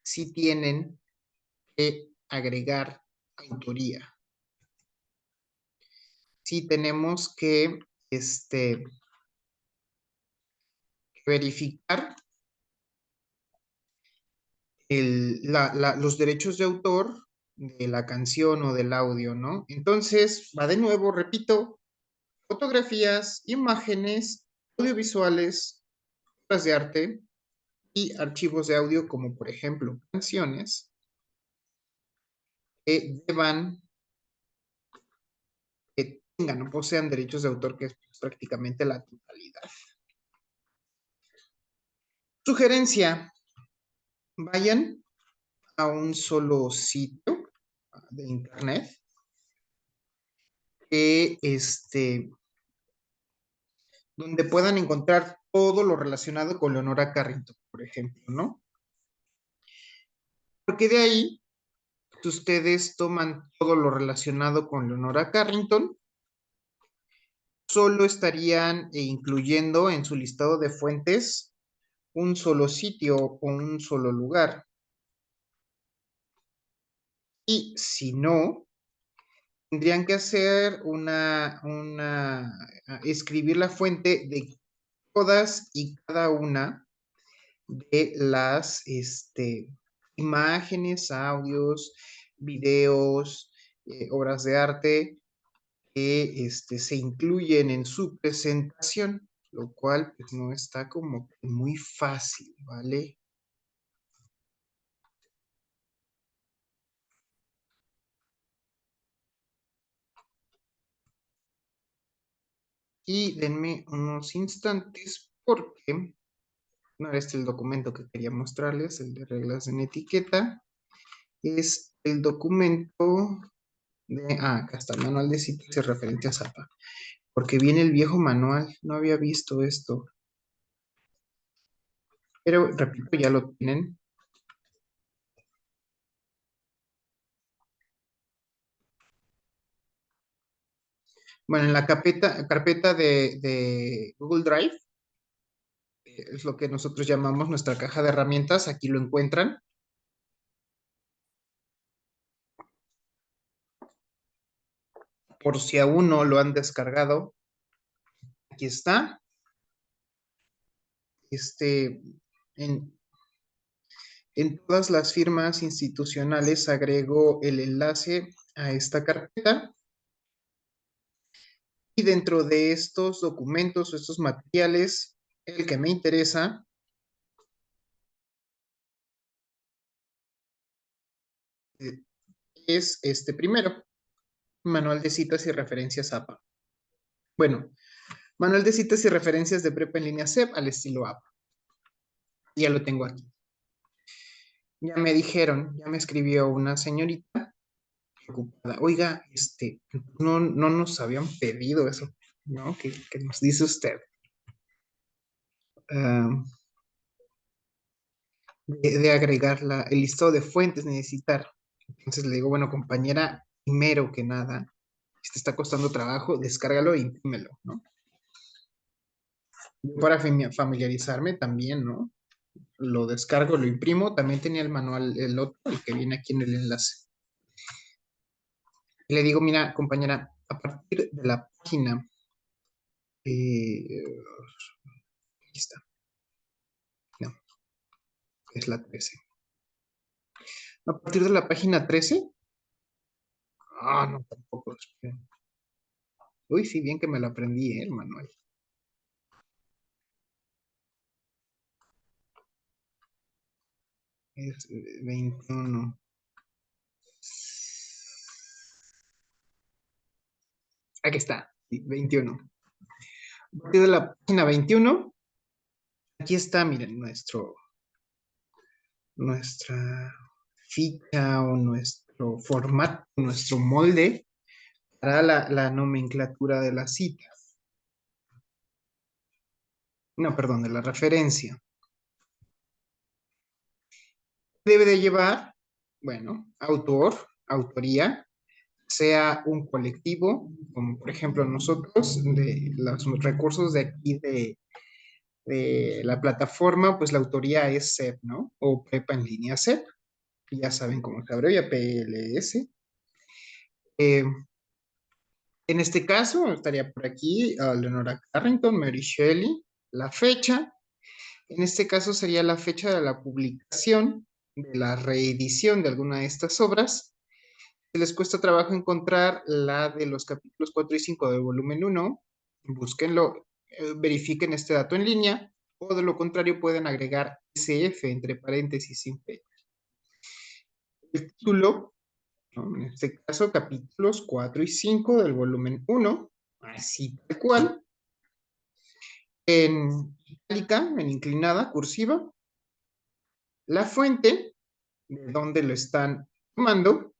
A: sí tienen que agregar autoría. Sí tenemos que verificar los derechos de autor de la canción o del audio, ¿no? Entonces, va de nuevo, repito, fotografías, imágenes, audiovisuales, obras de arte y archivos de audio como por ejemplo canciones que deban, que tengan o posean derechos de autor, que es prácticamente la totalidad. Sugerencia, vayan a un solo sitio de internet que donde puedan encontrar todo lo relacionado con Leonora Carrington, por ejemplo, ¿no? Porque de ahí ustedes toman todo lo relacionado con Leonora Carrington, solo estarían incluyendo en su listado de fuentes un solo sitio o un solo lugar. Y si no, tendrían que hacer escribir la fuente de todas y cada una de las imágenes, audios, videos, obras de arte que se incluyen en su presentación, lo cual pues, no está como muy fácil, ¿vale? Y denme unos instantes porque no era el documento que quería mostrarles, el de reglas en etiqueta, es el documento de, acá está, manual de sitios y referencias APA, porque viene el viejo manual, no había visto esto, pero repito, ya lo tienen. Bueno, en la carpeta de Google Drive, es lo que nosotros llamamos nuestra caja de herramientas, aquí lo encuentran. Por si aún no lo han descargado, aquí está. Este, en, en todas las firmas institucionales agrego el enlace a esta carpeta y dentro de estos documentos o estos materiales, el que me interesa eh, es este primero, Manual de Citas y Referencias APA. Bueno, Manual de Citas y Referencias de Prepa en línea CEP al estilo APA. Ya lo tengo aquí. Ya me dijeron, ya me escribió una señorita preocupada. Oiga, no nos habían pedido eso, ¿no? ¿Qué nos dice usted? Ah, de agregar el listado de fuentes necesitar. Entonces le digo, bueno, compañera, primero que nada, si te está costando trabajo, descárgalo e imprímelo, ¿no? Yo para familiarizarme también, ¿no? Lo descargo, lo imprimo. También tenía el manual, el otro, el que viene aquí en el enlace. Y le digo, mira, compañera, a partir de la página, aquí está, no, es la 13. A partir de la página 13, no, tampoco. Espera. Uy, sí, bien que me lo aprendí, el manual. Es 21. Aquí está, sí, 21. A partir de la página 21, aquí está, miren, nuestra ficha o nuestro formato, nuestro molde para la nomenclatura de la cita. No, perdón, de la referencia. Debe de llevar, bueno, autor, autoría, sea un colectivo, como por ejemplo nosotros, de los recursos de aquí de la plataforma, pues la autoría es CEP, ¿no? O Prepa en línea CEP, ya saben cómo se abrevia, PLS. Eh, en este caso, estaría por aquí Leonora Carrington, Mary Shelley, la fecha. En este caso sería la fecha de la publicación, de la reedición de alguna de estas obras. Si les cuesta trabajo encontrar la de los capítulos 4 y 5 del volumen 1, búsquenlo, verifiquen este dato en línea, o de lo contrario pueden agregar SF entre paréntesis sin fecha. El título, ¿no? En este caso, capítulos 4 y 5 del volumen 1, así tal cual, en itálica, en inclinada, cursiva, la fuente, de donde lo están tomando,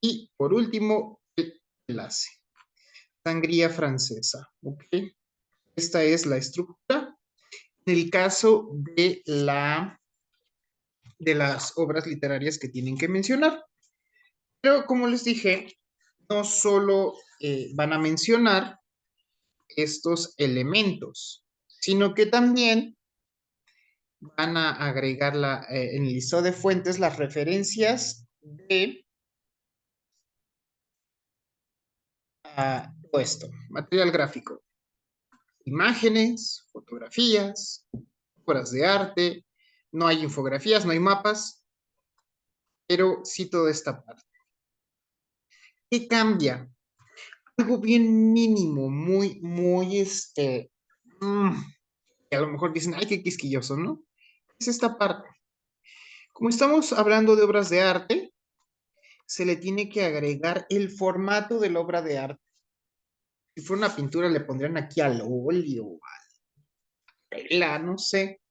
A: y por último, el enlace. Sangría francesa, ¿ok? Esta es la estructura. En el caso de las obras literarias que tienen que mencionar. Pero como les dije, no solo van a mencionar estos elementos, sino que también van a agregar en el listado de fuentes las referencias de todo esto, material gráfico, imágenes, fotografías, obras de arte, no hay infografías, no hay mapas, pero sí toda esta parte. ¿Qué cambia? Algo bien mínimo, muy, mm, que a lo mejor dicen, ay, qué quisquilloso, ¿no? Es esta parte. Como estamos hablando de obras de arte, se le tiene que agregar el formato de la obra de arte. Si fuera una pintura, le pondrían aquí al óleo, a tela, no sé.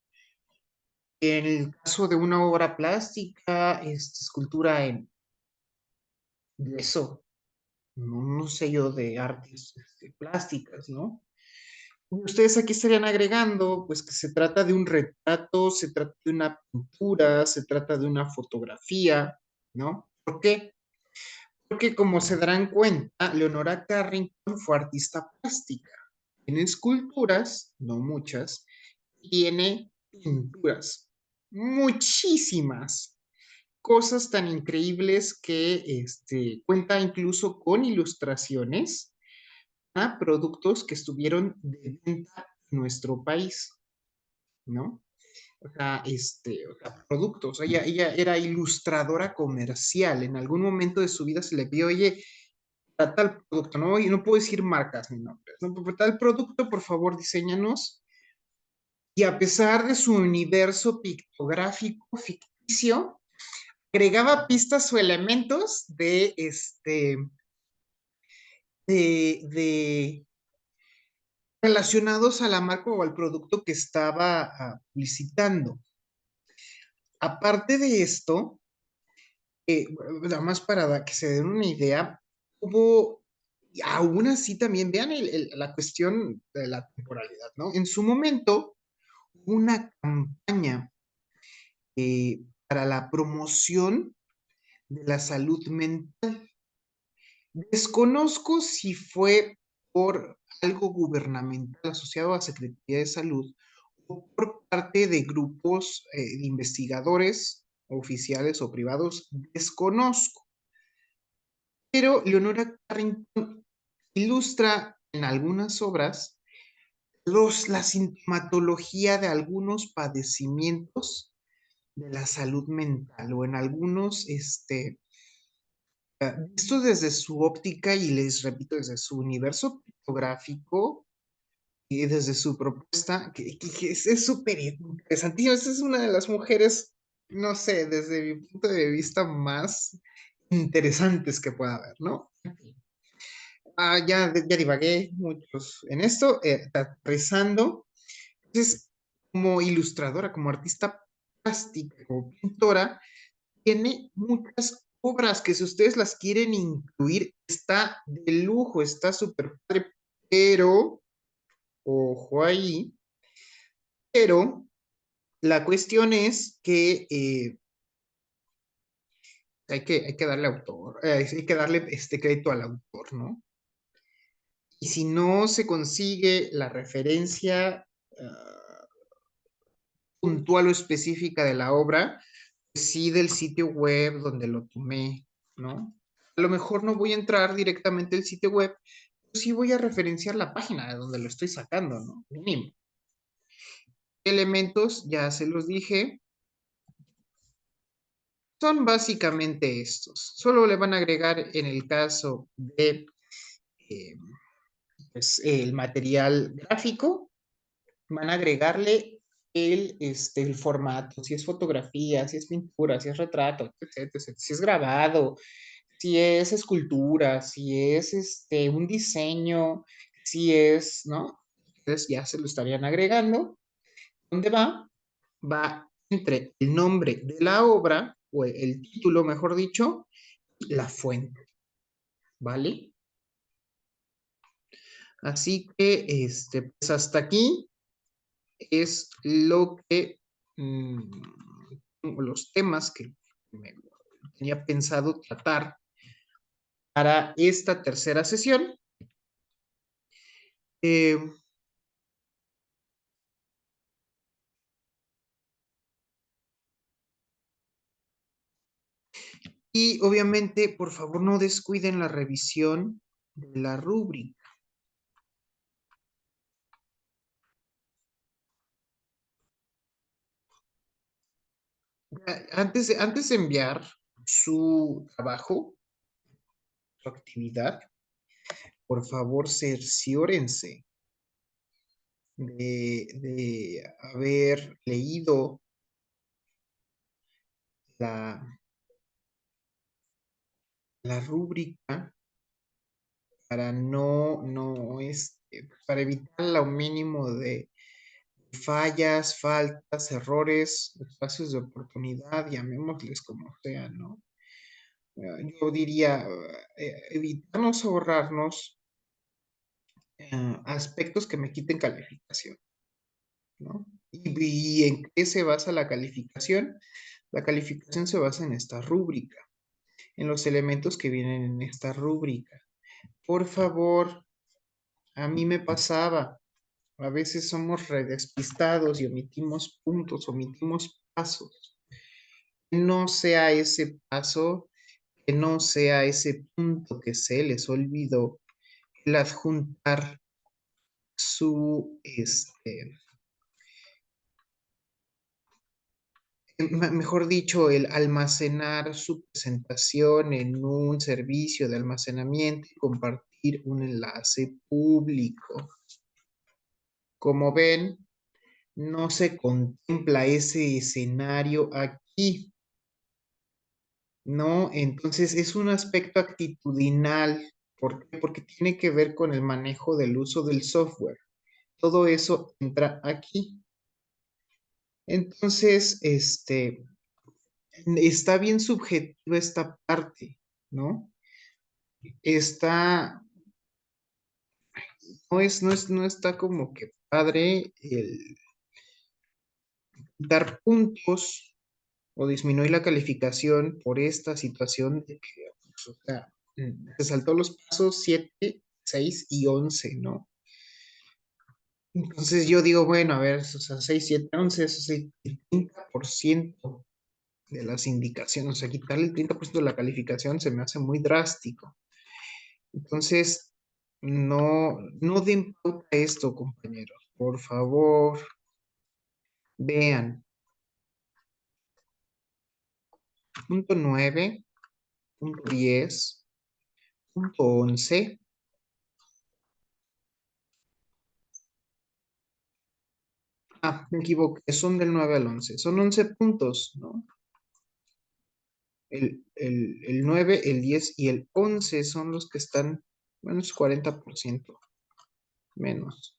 A: En el caso de una obra plástica, escultura en yeso, no sé yo, de artes plásticas, ¿no? Ustedes aquí estarían agregando, pues que se trata de un retrato, se trata de una pintura, se trata de una fotografía, ¿no? ¿Por qué? Porque como se darán cuenta, Leonora Carrington fue artista plástica. Tiene esculturas, no muchas, tiene pinturas, muchísimas cosas tan increíbles que cuenta incluso con ilustraciones a productos que estuvieron de venta en nuestro país, ¿no? O sea, productos. Ella era ilustradora comercial. En algún momento de su vida se le pidió, oye, para tal producto, ¿no? Y no puedo decir marcas ni nombres, ¿no? Para tal producto, por favor, diseñanos. Y a pesar de su universo pictográfico ficticio, agregaba pistas o elementos de relacionados a la marca o al producto que estaba publicitando. Aparte de esto, nada más para que se den una idea, hubo, aún así también, vean la cuestión de la temporalidad, ¿no? En su momento, hubo una campaña para la promoción de la salud mental. Desconozco si fue por algo gubernamental asociado a Secretaría de Salud o por parte de grupos de investigadores oficiales o privados, desconozco. Pero Leonora Carrington ilustra en algunas obras la sintomatología de algunos padecimientos de la salud mental o en algunos, visto desde su óptica y les repito, desde su universo pictográfico y desde su propuesta, que es súper interesantísima. Esta es una de las mujeres, no sé, desde mi punto de vista más interesantes que pueda haber, ¿no? Ya divagué muchos en esto, aterrizando. Entonces, como ilustradora, como artista plástica, como pintora, tiene muchas obras que si ustedes las quieren incluir, está de lujo, está súper padre, pero, ojo ahí, pero la cuestión es que hay que darle autor, hay que darle este crédito al autor, ¿no? Y si no se consigue la referencia puntual o específica de la obra, pues sí del sitio web donde lo tomé, ¿no? A lo mejor no voy a entrar directamente al sitio web, pero sí voy a referenciar la página de donde lo estoy sacando, ¿no? Mínimo. Elementos, ya se los dije, son básicamente estos. Solo le van a agregar en el caso de eh, pues, el material gráfico, van a agregarle el formato, si es fotografía, si es pintura, si es retrato, etcétera, etcétera, si es grabado, si es escultura, si es un diseño, si es, ¿no? Entonces ya se lo estarían agregando. ¿Dónde va? Va entre el nombre de la obra, o el título, mejor dicho, y la fuente, ¿vale? Así que, pues hasta aquí es lo que, los temas que me tenía pensado tratar para esta tercera sesión. Eh, y obviamente, por favor, no descuiden la revisión de la rúbrica. Antes de enviar su trabajo, su actividad, por favor, cerciórense de haber leído la, la rúbrica para para evitar lo mínimo de fallas, faltas, errores, espacios de oportunidad, llamémosles como sea, ¿no? Yo diría, evitarnos ahorrarnos aspectos que me quiten calificación, ¿no? ¿Y en qué se basa la calificación? La calificación se basa en esta rúbrica. en los elementos que vienen en esta rúbrica. Por favor, a mí me pasaba. A veces somos redespistados y omitimos puntos, omitimos pasos. Que no sea ese paso, que no sea ese punto que se les olvidó, el adjuntar su, mejor dicho, el almacenar su presentación en un servicio de almacenamiento y compartir un enlace público. Como ven, no se contempla ese escenario aquí, ¿no? Entonces es un aspecto actitudinal. ¿Por qué? Porque tiene que ver con el manejo del uso del software. Todo eso entra aquí. Entonces, está bien subjetiva esta parte, ¿no? Está, no está como que padre el dar puntos o disminuir la calificación por esta situación de que, pues, o sea, se saltó los pasos 7, 6 y 11, ¿no? Entonces yo digo, bueno, a ver, o sea, 6, 7, 11, eso es el 30% de las indicaciones, o sea, quitarle el 30% de la calificación se me hace muy drástico. Entonces, no den pauta a esto, compañeros. Por favor, vean. Punto 9, punto 10, punto 11. Me equivoqué, son del 9 al 11. Son 11 puntos, ¿no? El 9, el 10 y el 11 son los que están, bueno, es 40% menos.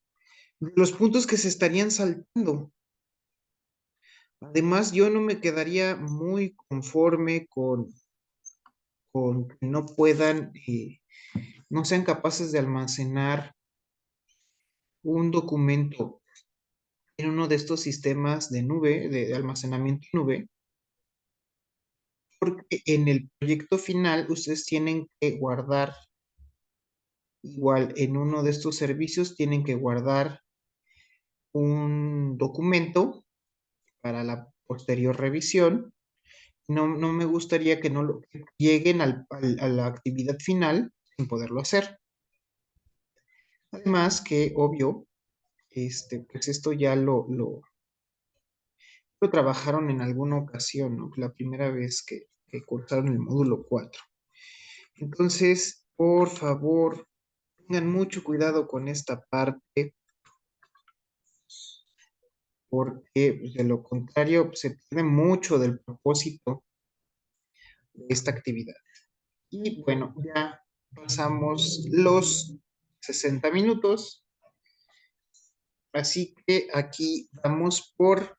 A: Los puntos que se estarían saltando. Además, yo no me quedaría muy conforme con que no puedan, no sean capaces de almacenar un documento en uno de estos sistemas de nube, de almacenamiento en nube, porque en el proyecto final ustedes tienen que guardar, igual en uno de estos servicios, tienen que guardar un documento para la posterior revisión. No me gustaría que no que lleguen a la actividad final sin poderlo hacer. Además que, obvio, pues esto ya lo trabajaron en alguna ocasión, ¿no? La primera vez que cursaron el módulo 4. Entonces, por favor, tengan mucho cuidado con esta parte, porque pues, de lo contrario pues, se pierde mucho del propósito de esta actividad. Y bueno, ya pasamos los 60 minutos, así que aquí damos por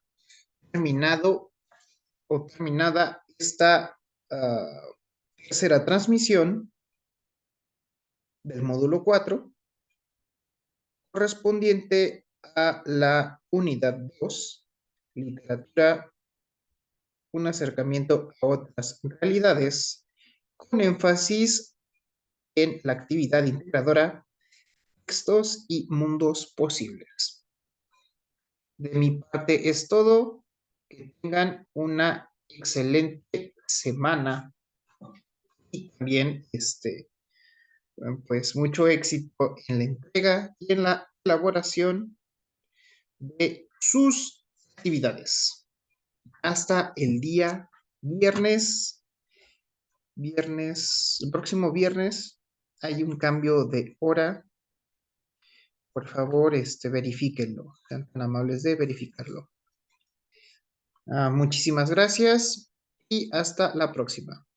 A: terminado o terminada esta tercera transmisión del módulo 4 correspondiente a la unidad 2, literatura, un acercamiento a otras realidades, con énfasis en la actividad integradora, textos y mundos posibles. De mi parte es todo. Que tengan una excelente semana y también pues mucho éxito en la entrega y en la elaboración de sus actividades. Hasta el día el próximo viernes hay un cambio de hora. Por favor, verifíquenlo. Sean tan amables de verificarlo. Muchísimas gracias y hasta la próxima.